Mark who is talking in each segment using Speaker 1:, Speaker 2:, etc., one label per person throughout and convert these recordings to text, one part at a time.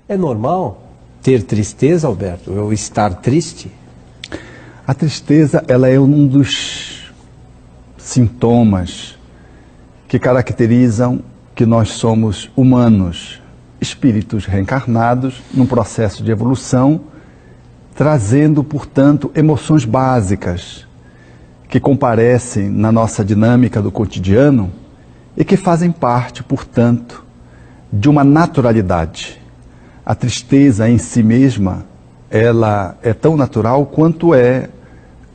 Speaker 1: É normal ter tristeza, Alberto? Ou estar triste?
Speaker 2: A tristeza, ela é um dos sintomas que caracterizam que nós somos humanos, espíritos reencarnados num processo de evolução, trazendo, portanto, emoções básicas que comparecem na nossa dinâmica do cotidiano e que fazem parte, portanto, de uma naturalidade. A tristeza em si mesma, ela é tão natural quanto é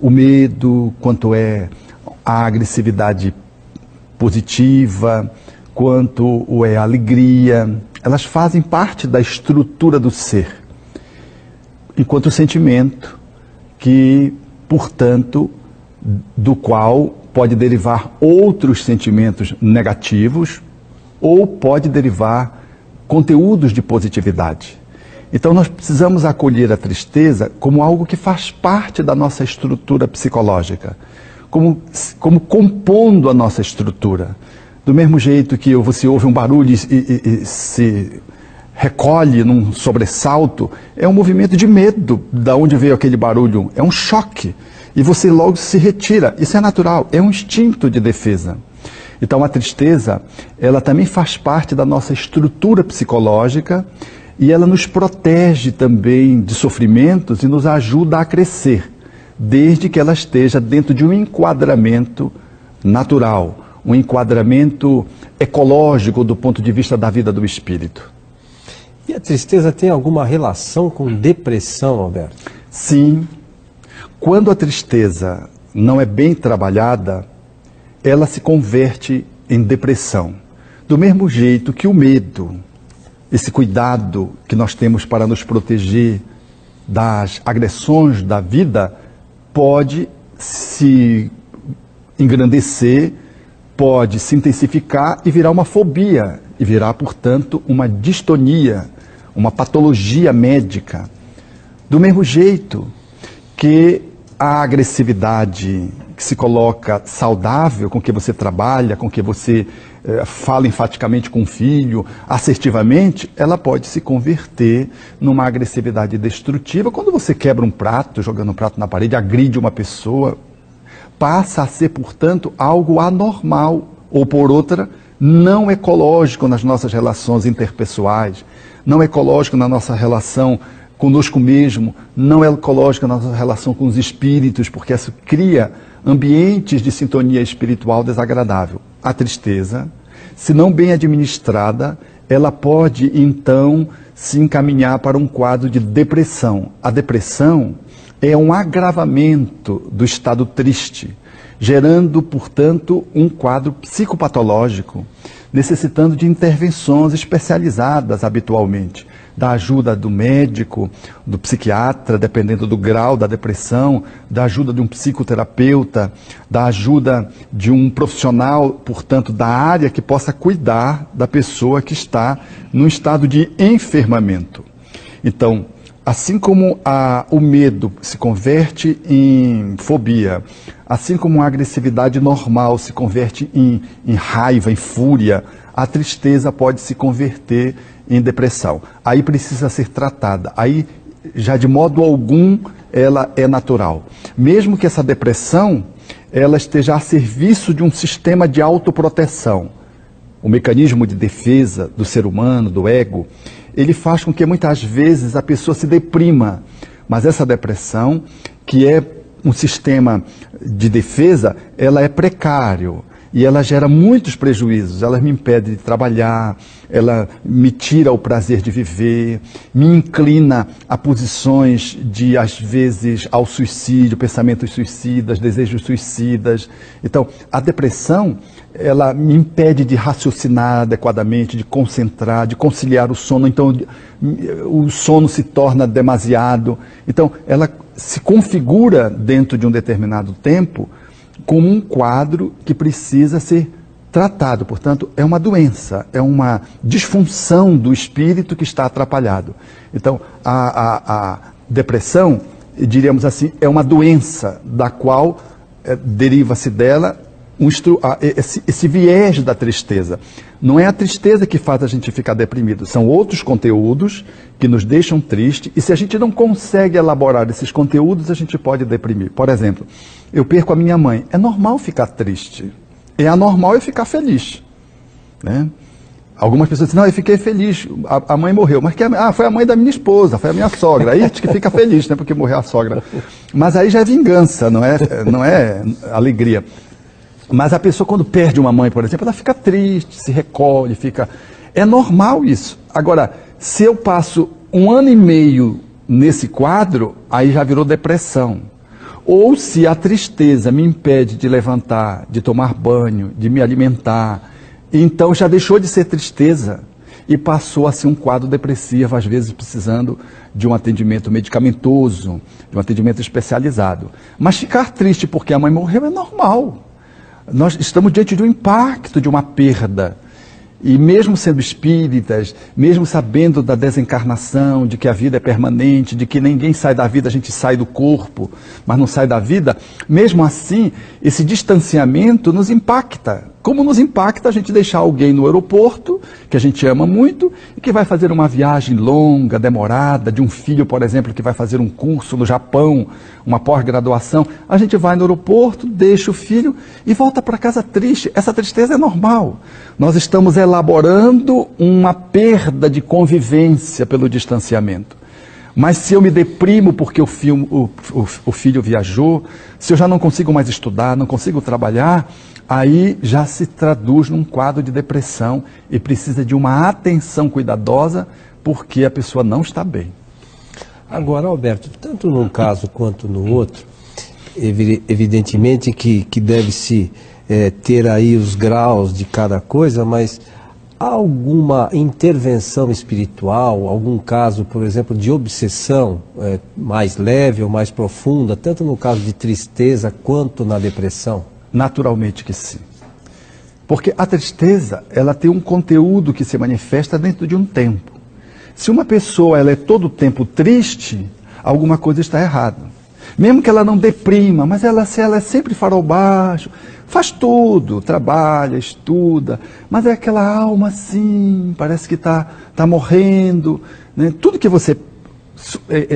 Speaker 2: o medo, quanto é a agressividade positiva, quanto é a alegria. Elas fazem parte da estrutura do ser, enquanto sentimento que, portanto, do qual pode derivar outros sentimentos negativos ou pode derivar conteúdos de positividade. Então nós precisamos acolher a tristeza como algo que faz parte da nossa estrutura psicológica, como compondo a nossa estrutura. Do mesmo jeito que você ouve um barulho e se recolhe num sobressalto, é um movimento de medo da onde veio aquele barulho, é um choque. E você logo se retira. Isso é natural, é um instinto de defesa. Então a tristeza, ela também faz parte da nossa estrutura psicológica e ela nos protege também de sofrimentos e nos ajuda a crescer, desde que ela esteja dentro de um enquadramento natural, um enquadramento ecológico do ponto de vista da vida do espírito.
Speaker 1: E a tristeza tem alguma relação com depressão, Alberto?
Speaker 2: Sim. Quando a tristeza não é bem trabalhada, ela se converte em depressão. Do mesmo jeito que o medo, esse cuidado que nós temos para nos proteger das agressões da vida, pode se engrandecer, pode se intensificar e virar uma fobia, e virar, portanto, uma distonia, uma patologia médica. Do mesmo jeito que a agressividade que se coloca saudável, com que você trabalha, com que você fala enfaticamente com o filho, assertivamente, ela pode se converter numa agressividade destrutiva. Quando você quebra um prato, jogando um prato na parede, agride uma pessoa, passa a ser, portanto, algo anormal, ou por outra, não ecológico nas nossas relações interpessoais, não ecológico na nossa relação conosco mesmo, não é ecológico na nossa relação com os espíritos, porque isso cria ambientes de sintonia espiritual desagradável. A tristeza, se não bem administrada, ela pode então se encaminhar para um quadro de depressão. A depressão é um agravamento do estado triste, gerando, portanto, um quadro psicopatológico, necessitando de intervenções especializadas habitualmente, da ajuda do médico, do psiquiatra, dependendo do grau da depressão, da ajuda de um psicoterapeuta, da ajuda de um profissional, portanto, da área que possa cuidar da pessoa que está num estado de enfermamento. Então, assim como o medo se converte em fobia, assim como a agressividade normal se converte em raiva, em fúria, a tristeza pode se converter em depressão. Aí precisa ser tratada. Aí, já de modo algum, ela é natural. Mesmo que essa depressão, ela esteja a serviço de um sistema de autoproteção. O mecanismo de defesa do ser humano, do ego, ele faz com que muitas vezes a pessoa se deprima. Mas essa depressão, que é um sistema de defesa, ela é precário. E ela gera muitos prejuízos, ela me impede de trabalhar, ela me tira o prazer de viver, me inclina a posições de, às vezes, ao suicídio, pensamentos suicidas, desejos suicidas. Então, a depressão, ela me impede de raciocinar adequadamente, de concentrar, de conciliar o sono. Então, o sono se torna demasiado. Então, ela se configura dentro de um determinado tempo como um quadro que precisa ser tratado. Portanto, é uma doença, é uma disfunção do espírito que está atrapalhado. Então, a depressão, diríamos assim, é uma doença da qual deriva-se dela esse viés da tristeza. Não é a tristeza que faz a gente ficar deprimido, são outros conteúdos que nos deixam tristes, e se a gente não consegue elaborar esses conteúdos, a gente pode deprimir. Por exemplo, eu perco a minha mãe. É normal ficar triste. É anormal eu ficar feliz, né? Algumas pessoas dizem, não, eu fiquei feliz, a mãe morreu. Mas foi a mãe da minha esposa, foi a minha sogra. Aí a gente fica feliz, né, porque morreu a sogra. Mas aí já é vingança, não é alegria. Mas a pessoa, quando perde uma mãe, por exemplo, ela fica triste, se recolhe, fica... É normal isso. Agora, se eu passo 1 ano e meio nesse quadro, aí já virou depressão. Ou se a tristeza me impede de levantar, de tomar banho, de me alimentar, então já deixou de ser tristeza e passou a ser um quadro depressivo, às vezes precisando de um atendimento medicamentoso, de um atendimento especializado. Mas ficar triste porque a mãe morreu é normal. Nós estamos diante de um impacto, de uma perda. E mesmo sendo espíritas, mesmo sabendo da desencarnação, de que a vida é permanente, de que ninguém sai da vida, a gente sai do corpo, mas não sai da vida, mesmo assim, esse distanciamento nos impacta. Como nos impacta a gente deixar alguém no aeroporto, que a gente ama muito, e que vai fazer uma viagem longa, demorada, de um filho, por exemplo, que vai fazer um curso no Japão, uma pós-graduação. A gente vai no aeroporto, deixa o filho e volta para casa triste. Essa tristeza é normal. Nós estamos elaborando uma perda de convivência pelo distanciamento. Mas se eu me deprimo porque o filho viajou, se eu já não consigo mais estudar, não consigo trabalhar, aí já se traduz num quadro de depressão e precisa de uma atenção cuidadosa porque a pessoa não está bem.
Speaker 1: Agora, Alberto, tanto num caso quanto no outro, evidentemente que deve-se ter aí os graus de cada coisa, mas há alguma intervenção espiritual, algum caso, por exemplo, de obsessão mais leve ou mais profunda, tanto no caso de tristeza quanto na depressão?
Speaker 2: Naturalmente que sim. Porque a tristeza, ela tem um conteúdo que se manifesta dentro de um tempo. Se uma pessoa ela é todo o tempo triste, alguma coisa está errada. Mesmo que ela não deprima, mas se ela é sempre farol baixo, faz tudo, trabalha, estuda, mas é aquela alma assim, parece que está morrendo, né? Tudo que você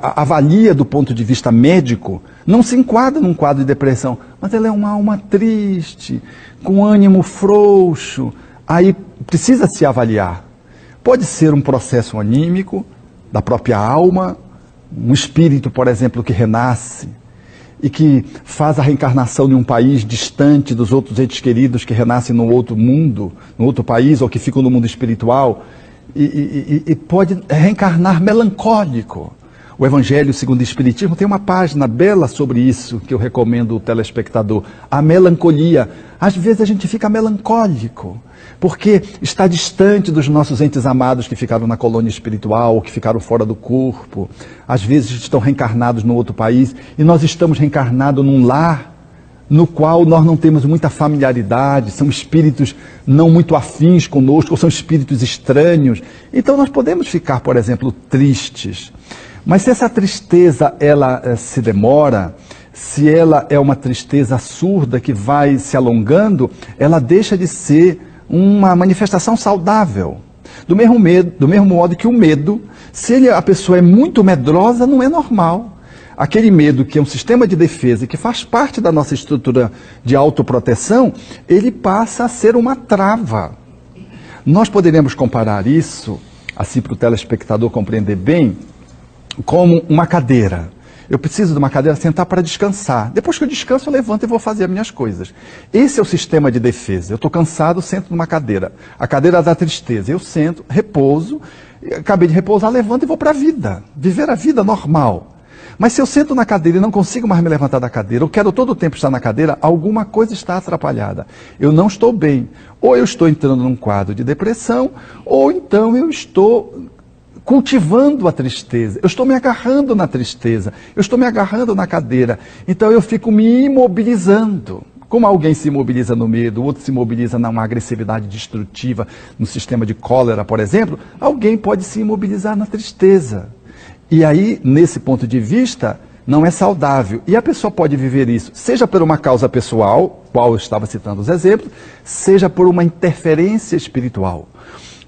Speaker 2: avalia do ponto de vista médico, não se enquadra num quadro de depressão, mas ela é uma alma triste, com ânimo frouxo, aí precisa se avaliar. Pode ser um processo anímico, da própria alma, um espírito, por exemplo, que renasce, e que faz a reencarnação em um país distante dos outros entes queridos que renascem no outro mundo, no outro país, ou que ficam no mundo espiritual, e pode reencarnar melancólico. O Evangelho segundo o Espiritismo tem uma página bela sobre isso, que eu recomendo ao telespectador. A melancolia. Às vezes a gente fica melancólico, porque está distante dos nossos entes amados que ficaram na colônia espiritual, ou que ficaram fora do corpo. Às vezes estão reencarnados no outro país, e nós estamos reencarnados num lar no qual nós não temos muita familiaridade, são espíritos não muito afins conosco, ou são espíritos estranhos. Então nós podemos ficar, por exemplo, tristes. Mas se essa tristeza ela se demora, se ela é uma tristeza surda que vai se alongando, ela deixa de ser uma manifestação saudável. Do mesmo modo que o medo, se a pessoa é muito medrosa, não é normal. Aquele medo que é um sistema de defesa e que faz parte da nossa estrutura de autoproteção, ele passa a ser uma trava. Nós poderíamos comparar isso, assim para o telespectador compreender bem, como uma cadeira. Eu preciso de uma cadeira sentar para descansar. Depois que eu descanso, eu levanto e vou fazer as minhas coisas. Esse é o sistema de defesa. Eu estou cansado, sento numa cadeira. A cadeira da tristeza. Eu sento, repouso, acabei de repousar, levanto e vou para a vida. Viver a vida normal. Mas se eu sento na cadeira e não consigo mais me levantar da cadeira, eu quero todo o tempo estar na cadeira, alguma coisa está atrapalhada. Eu não estou bem. Ou eu estou entrando num quadro de depressão, ou então eu estou cultivando a tristeza. Eu estou me agarrando na tristeza. Eu estou me agarrando na cadeira. Então eu fico me imobilizando. Como alguém se imobiliza no medo, o outro se imobiliza numa agressividade destrutiva, no sistema de cólera, por exemplo, alguém pode se imobilizar na tristeza. E aí, nesse ponto de vista, não é saudável. E a pessoa pode viver isso, seja por uma causa pessoal, qual eu estava citando os exemplos, seja por uma interferência espiritual.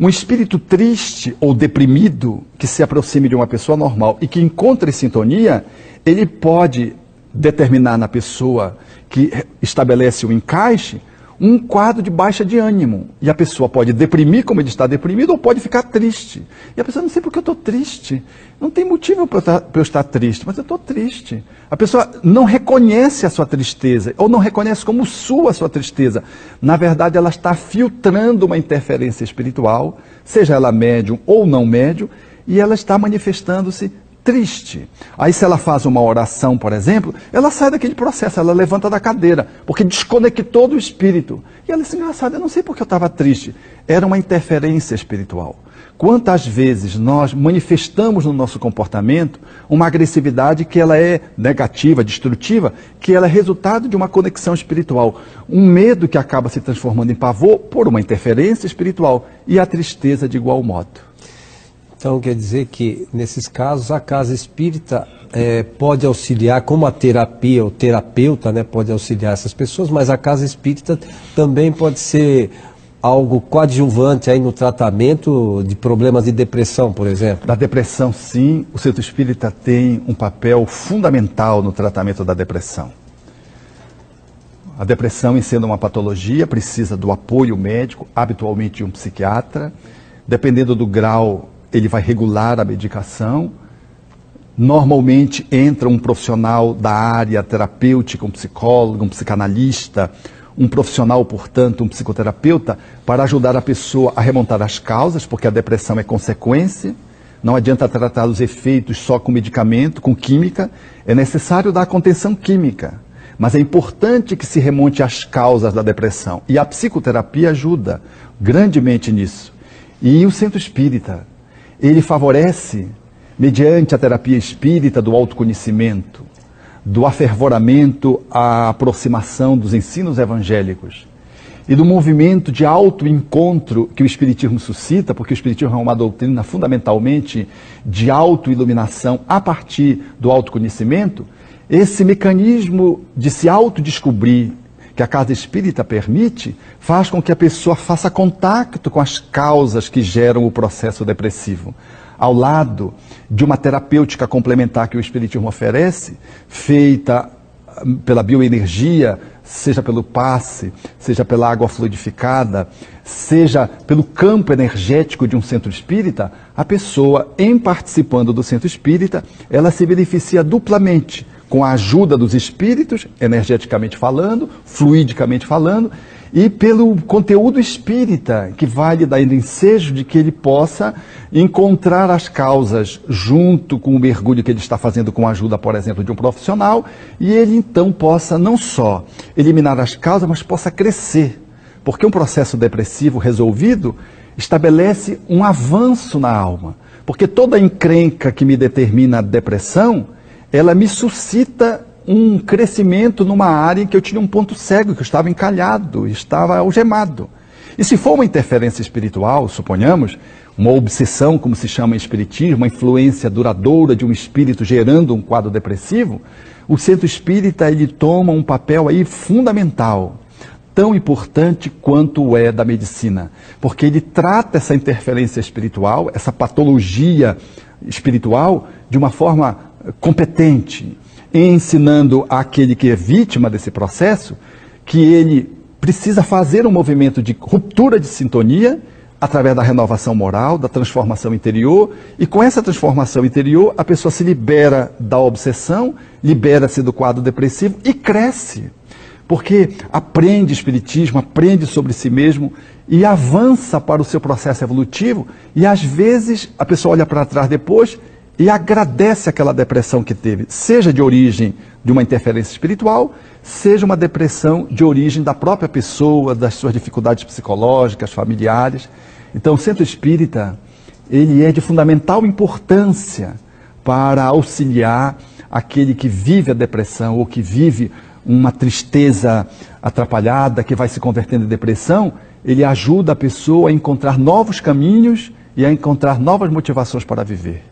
Speaker 2: Um espírito triste ou deprimido que se aproxime de uma pessoa normal e que encontre sintonia, ele pode determinar na pessoa que estabelece o encaixe um quadro de baixa de ânimo. E a pessoa pode deprimir como ele está deprimido ou pode ficar triste. E a pessoa, não sei porque eu estou triste. Não tem motivo para eu estar triste, mas eu estou triste. A pessoa não reconhece a sua tristeza ou não reconhece como sua a sua tristeza. Na verdade, ela está filtrando uma interferência espiritual, seja ela médium ou não médium, e ela está manifestando-se triste. Aí se ela faz uma oração, por exemplo, ela sai daquele processo, ela levanta da cadeira, porque desconectou do espírito. E ela diz, engraçado, eu não sei porque eu estava triste. Era uma interferência espiritual. Quantas vezes nós manifestamos no nosso comportamento uma agressividade que ela é negativa, destrutiva, que ela é resultado de uma conexão espiritual. Um medo que acaba se transformando em pavor por uma interferência espiritual. E a tristeza de igual modo.
Speaker 1: Então, quer dizer que, nesses casos, a casa espírita pode auxiliar, como a terapia, o terapeuta, né, pode auxiliar essas pessoas, mas a casa espírita também pode ser algo coadjuvante aí no tratamento de problemas de depressão, por exemplo.
Speaker 2: Da depressão, sim, o centro espírita tem um papel fundamental no tratamento da depressão. A depressão, em sendo uma patologia, precisa do apoio médico, habitualmente de um psiquiatra. Dependendo do grau, ele vai regular a medicação. Normalmente entra um profissional da área terapêutica, um psicólogo, um psicanalista, um profissional, portanto, um psicoterapeuta, para ajudar a pessoa a remontar as causas, porque a depressão é consequência. Não adianta tratar os efeitos só com medicamento, com química. É necessário dar contenção química. Mas é importante que se remonte às causas da depressão. E a psicoterapia ajuda grandemente nisso. E o centro espírita, ele favorece, mediante a terapia espírita, do autoconhecimento, do afervoramento à aproximação dos ensinos evangélicos e do movimento de autoencontro que o Espiritismo suscita, porque o Espiritismo é uma doutrina fundamentalmente de autoiluminação a partir do autoconhecimento. Esse mecanismo de se autodescobrir que a casa espírita permite, faz com que a pessoa faça contato com as causas que geram o processo depressivo. Ao lado de uma terapêutica complementar que o Espiritismo oferece, feita pela bioenergia, seja pelo passe, seja pela água fluidificada, seja pelo campo energético de um centro espírita, a pessoa, em participando do centro espírita, ela se beneficia duplamente, com a ajuda dos espíritos, energeticamente falando, fluidicamente falando, e pelo conteúdo espírita, que vai lhe dar ensejo de que ele possa encontrar as causas junto com o mergulho que ele está fazendo com a ajuda, por exemplo, de um profissional, e ele então possa não só eliminar as causas, mas possa crescer. Porque um processo depressivo resolvido estabelece um avanço na alma. Porque toda encrenca que me determina a depressão, ela me suscita um crescimento numa área em que eu tinha um ponto cego, que eu estava encalhado, estava algemado. E se for uma interferência espiritual, suponhamos, uma obsessão, como se chama em espiritismo, uma influência duradoura de um espírito gerando um quadro depressivo, o centro espírita ele toma um papel aí fundamental, tão importante quanto é da medicina, porque ele trata essa interferência espiritual, essa patologia espiritual, de uma forma competente, ensinando àquele que é vítima desse processo que ele precisa fazer um movimento de ruptura de sintonia através da renovação moral, da transformação interior, e com essa transformação interior a pessoa se libera da obsessão, libera-se do quadro depressivo e cresce, porque aprende espiritismo, aprende sobre si mesmo e avança para o seu processo evolutivo, e às vezes a pessoa olha para trás depois e agradece aquela depressão que teve, seja de origem de uma interferência espiritual, seja uma depressão de origem da própria pessoa, das suas dificuldades psicológicas, familiares. Então o centro espírita, ele é de fundamental importância para auxiliar aquele que vive a depressão ou que vive uma tristeza atrapalhada, que vai se convertendo em depressão. Ele ajuda a pessoa a encontrar novos caminhos e a encontrar novas motivações para viver.